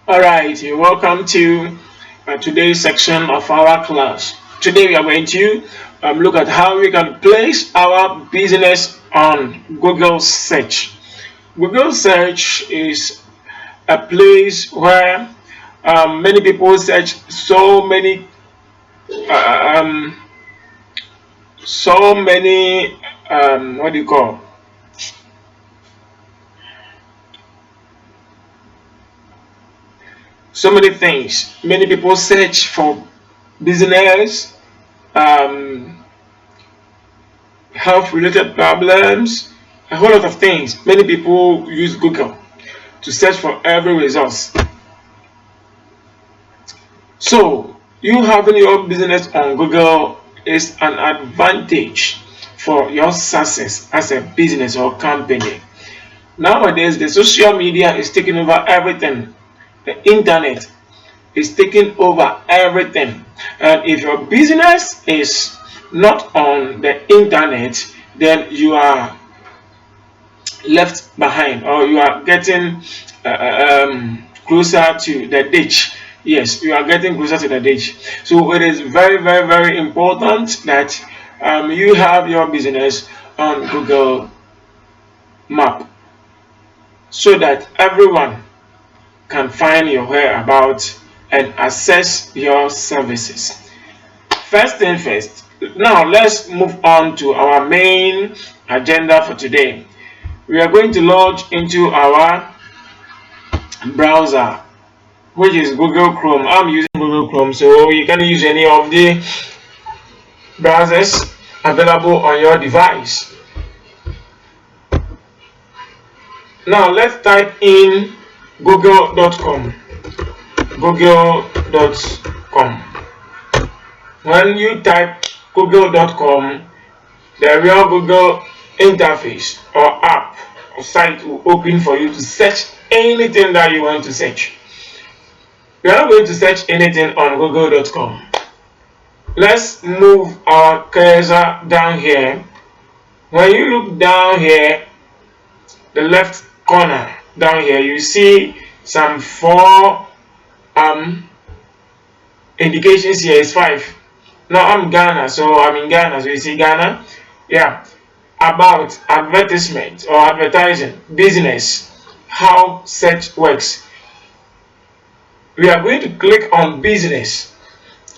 All right, you're welcome to today's section of our class. Today we are going to look at how we can place our business on Google search. Google search is a place where many people search uh, so many what do you call so many things. Many people search for business, um, health related problems, a whole lot of things. Many people use Google to search for every resource. So, you having your business on Google is an advantage for your success as a business or company. Nowadays, the social media is taking over everything. The internet is taking over everything. And if your business is not on the internet, then you are left behind, or you are getting closer to the ditch. Yes, you are getting closer to the ditch. So it is very, very, very important that you have your business on Google Map so that everyone can find your whereabouts and access your services. First thing first, now let's move on to our main agenda for today. We are going to log into our browser, which is Google Chrome. I'm using Google Chrome, so you can use any of the browsers available on your device. Now let's type in google.com. Google.com. When you type google.com, the real Google interface or app or site will open for you to search anything that you want to search. We are not going to search anything on google.com. Let's move our cursor down here. When you look down here, the left corner down here, you see some four indications here. Is five. Now I'm Ghana, so I'm in Ghana. So you see Ghana, yeah. About, advertisement or advertising, business, how search works. We are going to click on business.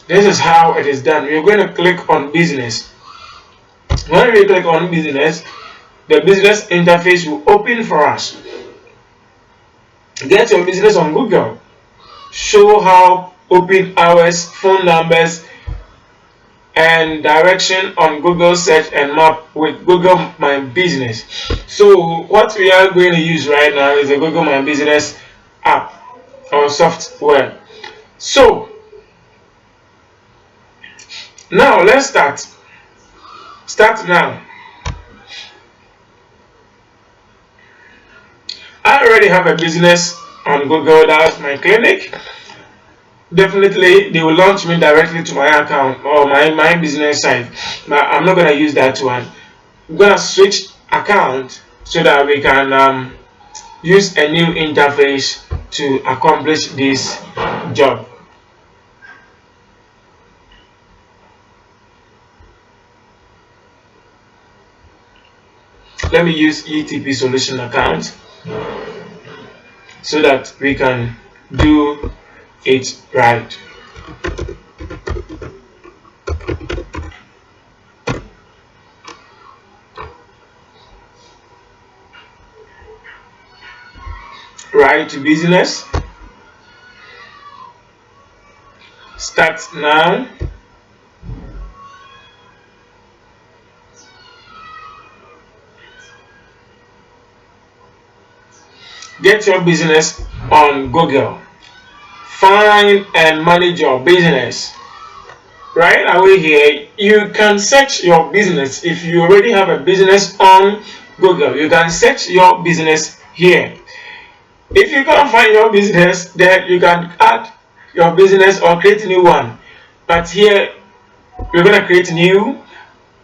This is how it is done. We are going to click on business. When we click on business, the business interface will open for us. Get your business on Google. Show how open hours, phone numbers, and direction on Google search and map with Google My Business. So what we are going to use right now is a Google My Business app or software. So now let's start. Start now. I already have a business on Google. That's my clinic. Definitely they will launch me directly to my account or my business site, but I'm not gonna use that one. I'm gonna switch account so that we can use a new interface to accomplish this job. Let me use ETP solution account so that we can do it right. Right to business. Start now. Get your business on Google. Find and manage your business. Right away here, you can search your business. If you already have a business on Google, you can search your business here. If you can't find your business, then you can add your business or create a new one. But here, we're going to create a new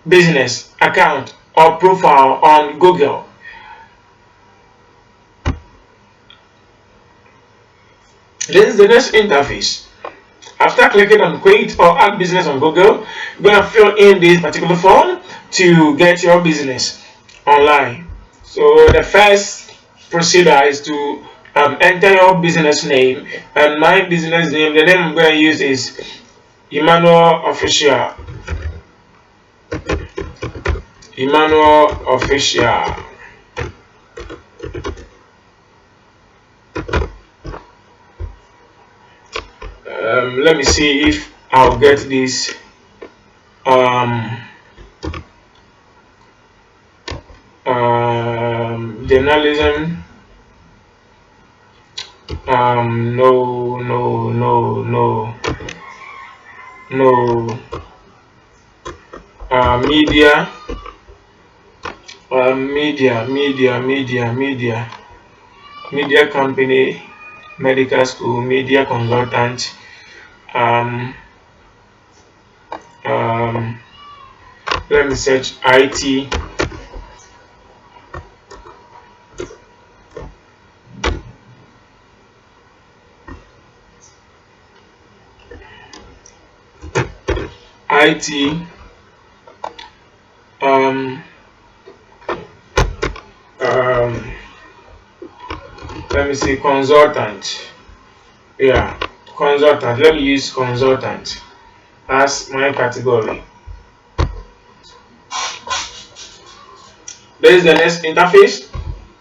business account or profile on Google. This is the next interface. After clicking on create or add business on Google, you're going to fill in this particular form to get your business online. So the first procedure is to enter your business name, and my business name, the name I'm going to use is Emmanuel Official. Emmanuel Official. Let me see if I'll get this. Journalism. No. Media. Media company, medical school, media consultant. Let me search IT. IT. Let me see, consultant. Yeah, consultant. Let me use consultant as my category. There is the next interface.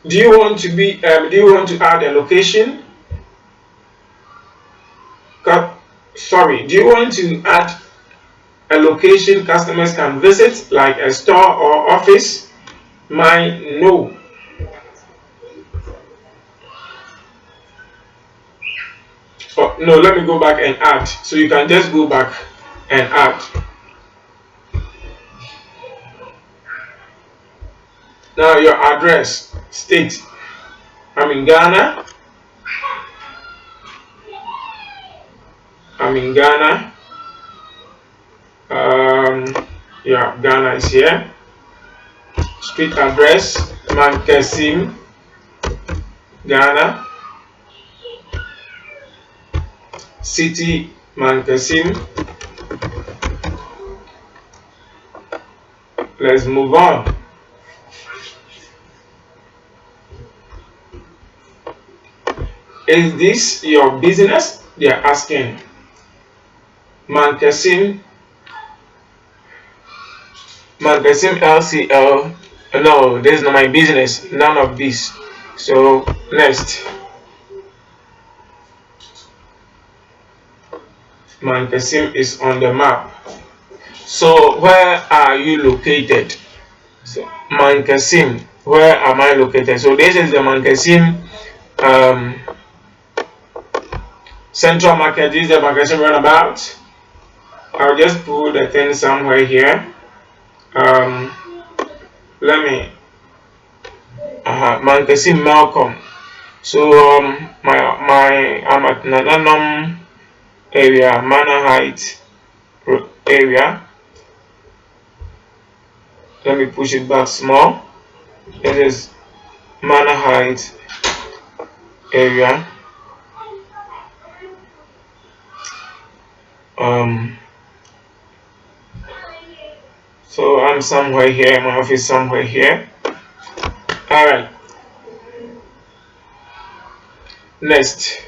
Do you want to be? Do you want to add a location? Sorry. Do you want to add a location customers can visit, like a store or office? Mine, no. Oh, no, let me go back and add. So you can just go back and add. Now your address, state. I'm in Ghana. Yeah, Ghana is here. Street address, Mankasim, Ghana. City, Mankasim. Let's move on. Is this your business? They are asking. Mankasim LCL. No, this is not my business. None of this. So next. Mankasim is on the map. So where are you located? So Mankasim, where am I located? So this is the Mankasim Central Market. This is the Mankasim roundabout. I'll just put the thing somewhere here. Let me Mankasim Malcolm. So I'm at Nananum area, Manor Heights area. Let me push it back small. This is Manor Heights area. So I'm somewhere here, my office somewhere here. Alright. Next.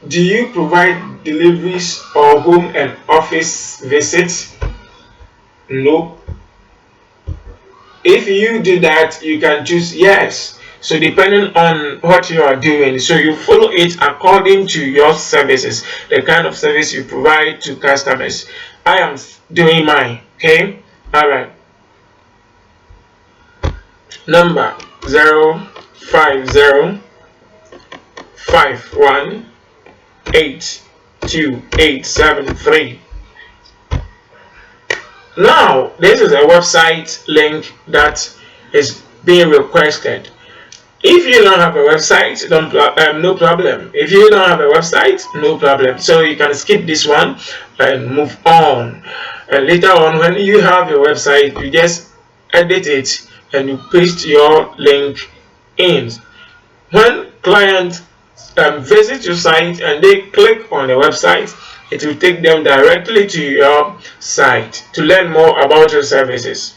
Do you provide deliveries or home and office visits? No. If you do that, you can choose yes. So depending on what you are doing, so you follow it according to your services, the kind of service you provide to customers. I am doing mine. Okay. All right. Number 05051828873. Now, this is a website link that is being requested. If you don't have a website, no problem. If you don't have a website, no problem. So you can skip this one and move on. And later on, when you have your website, you just edit it and you paste your link in. When client visit your site and they click on the website, it will take them directly to your site to learn more about your services.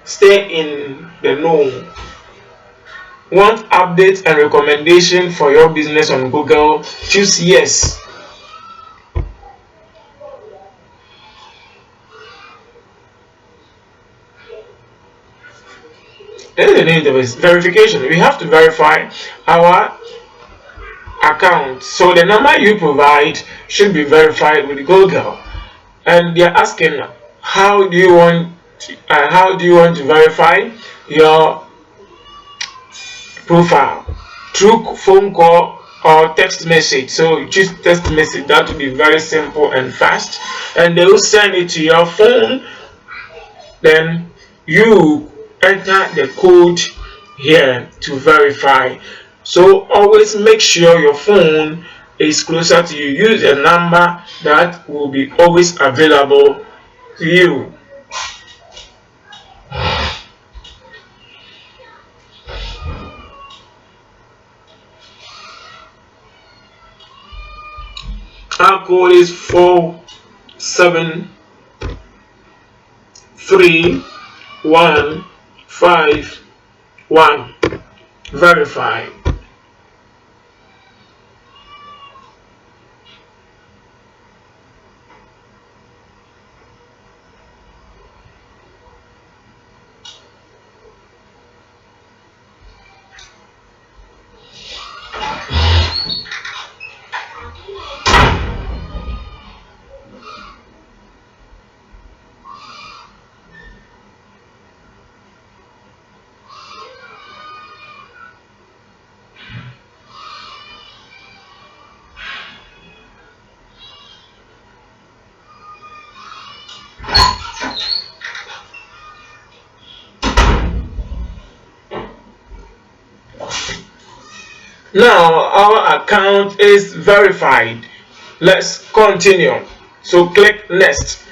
Stay in the know. Want updates and recommendation for your business on Google? Choose yes. Then the name of verification. We have to verify our account. So the number you provide should be verified with Google. And they're asking how do you want to verify your profile? Through phone call or text message. So you choose text message. That will be very simple and fast. And they will send it to your phone. Then you enter the code here to verify. So always make sure your phone is closer to you. Use a number that will be always available to you. Our code is 473-151. Verify. Now our account is verified. Let's continue. So click next.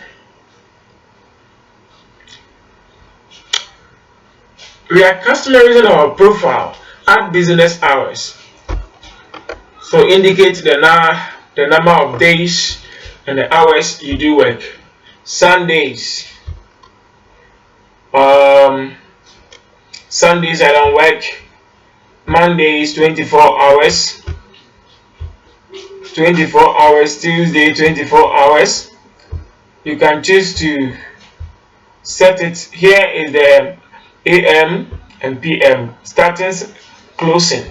We are customizing our profile. Add business hours. So indicate the number of days and the hours you do work. Sundays. Sundays I don't work. Mondays 24 hours. 24 hours. Tuesday 24 hours. You can choose to set it. Here is the AM and PM. Starting, closing.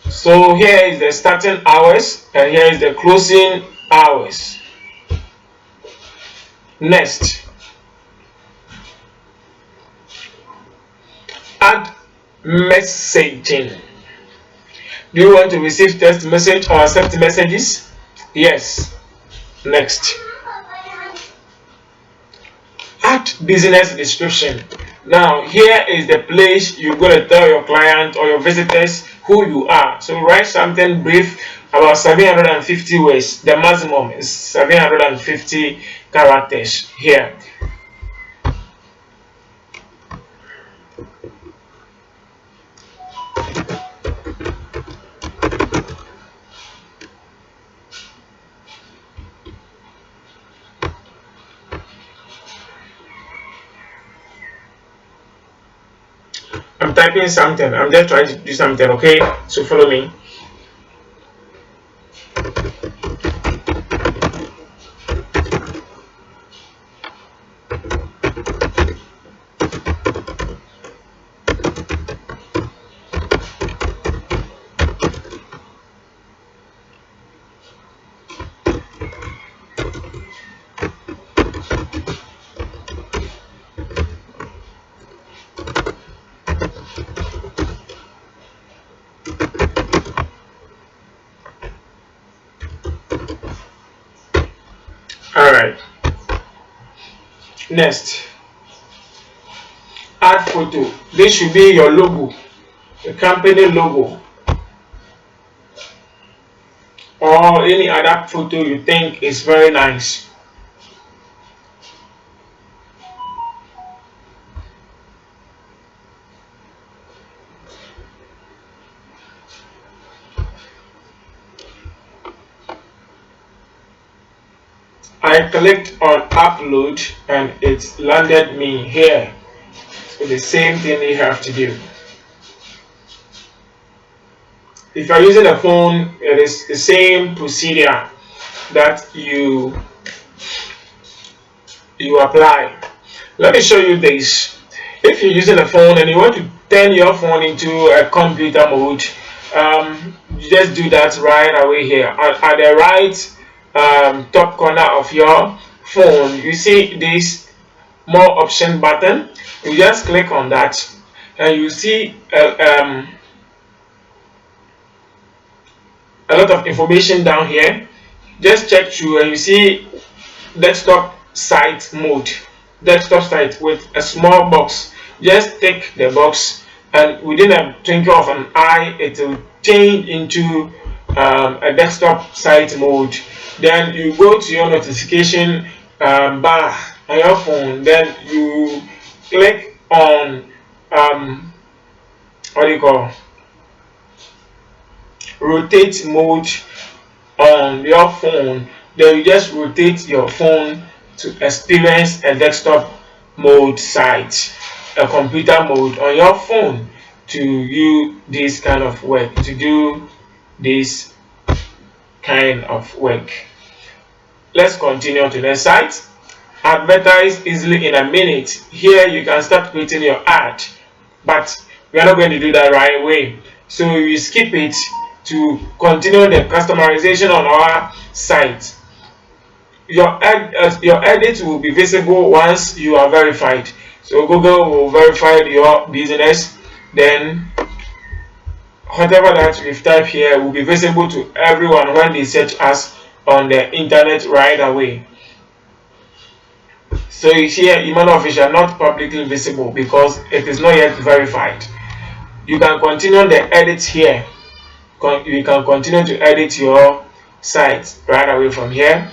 So here is the starting hours and here is the closing hours. Next, add messaging. Do you want to receive text message or accept messages? Yes. Next, add business description. Now here is the place you're going to tell your client or your visitors who you are. So write something brief about 750 words. The maximum is 750 characters here. I'm typing something. I'm just trying to do something, okay? So follow me. Alright. Next, add photo. This should be your logo, the company logo, or any other photo you think is very nice. I clicked on upload and it landed me here. So the same thing you have to do. If you're using a phone, it is the same procedure that you apply. Let me show you this. If you're using a phone and you want to turn your phone into a computer mode, you just do that right away here. At the right top corner of your phone, you see this more option button. You just click on that and you see a lot of information down here. Just check through and you see desktop site mode, desktop site with a small box. Just tick the box and within a twinkle of an eye it will change into a desktop site mode. Then you go to your notification bar on your phone, then you click on what do you call, rotate mode on your phone. Then you just rotate your phone to experience a desktop mode site, a computer mode on your phone, to do this kind of work, Let's continue to the site. Advertise easily in a minute. Here you can start creating your ad, but we are not going to do that right away, so you skip it to continue the customization on our site. Your edit will be visible once you are verified. So Google will verify your business, then whatever that we've typed here will be visible to everyone when they search us on the internet right away. So here, Emmanuel Official not publicly visible because it is not yet verified. You can continue the edits here. You can continue to edit your site right away from here.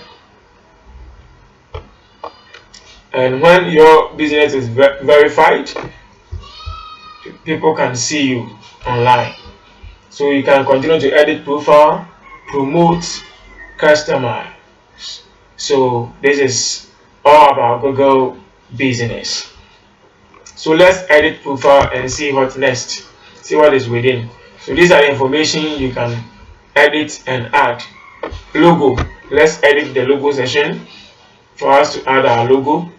And when your business is verified, people can see you online. So you can continue to edit profile, promote, customize. So this is all about Google Business. So let's edit profile and see what next. See what is within. So these are the information you can edit and add. Logo. Let's edit the logo section for us to add our logo.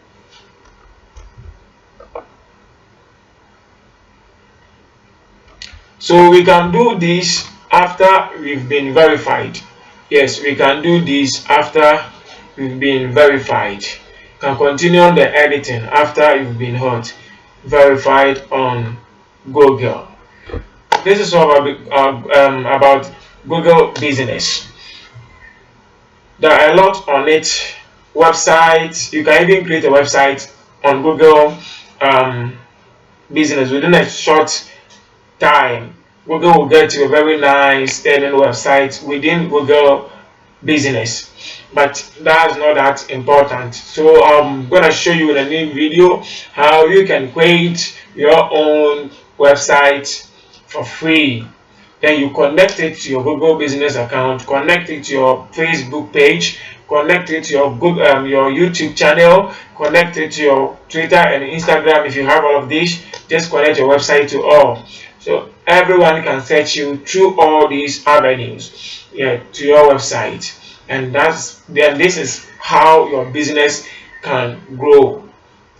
So we can do this after we've been verified. Yes, we can do this after we've been verified. You can continue the editing after you've been verified on Google. This is all about Google Business. There are a lot on it. Websites, you can even create a website on Google Business within a short time. Google will get you a very nice standing website within Google Business, but that's not that important. So I'm going to show you in a new video how you can create your own website for free. Then you connect it to your Google Business account, connect it to your Facebook page, connect it to your Google, your YouTube channel, connect it to your Twitter and Instagram. If you have all of these, just connect your website to all. So everyone can search you through all these avenues, to your website, and this is how your business can grow.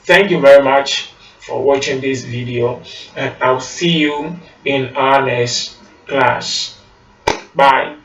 Thank you very much for watching this video, and I'll see you in our next class. Bye.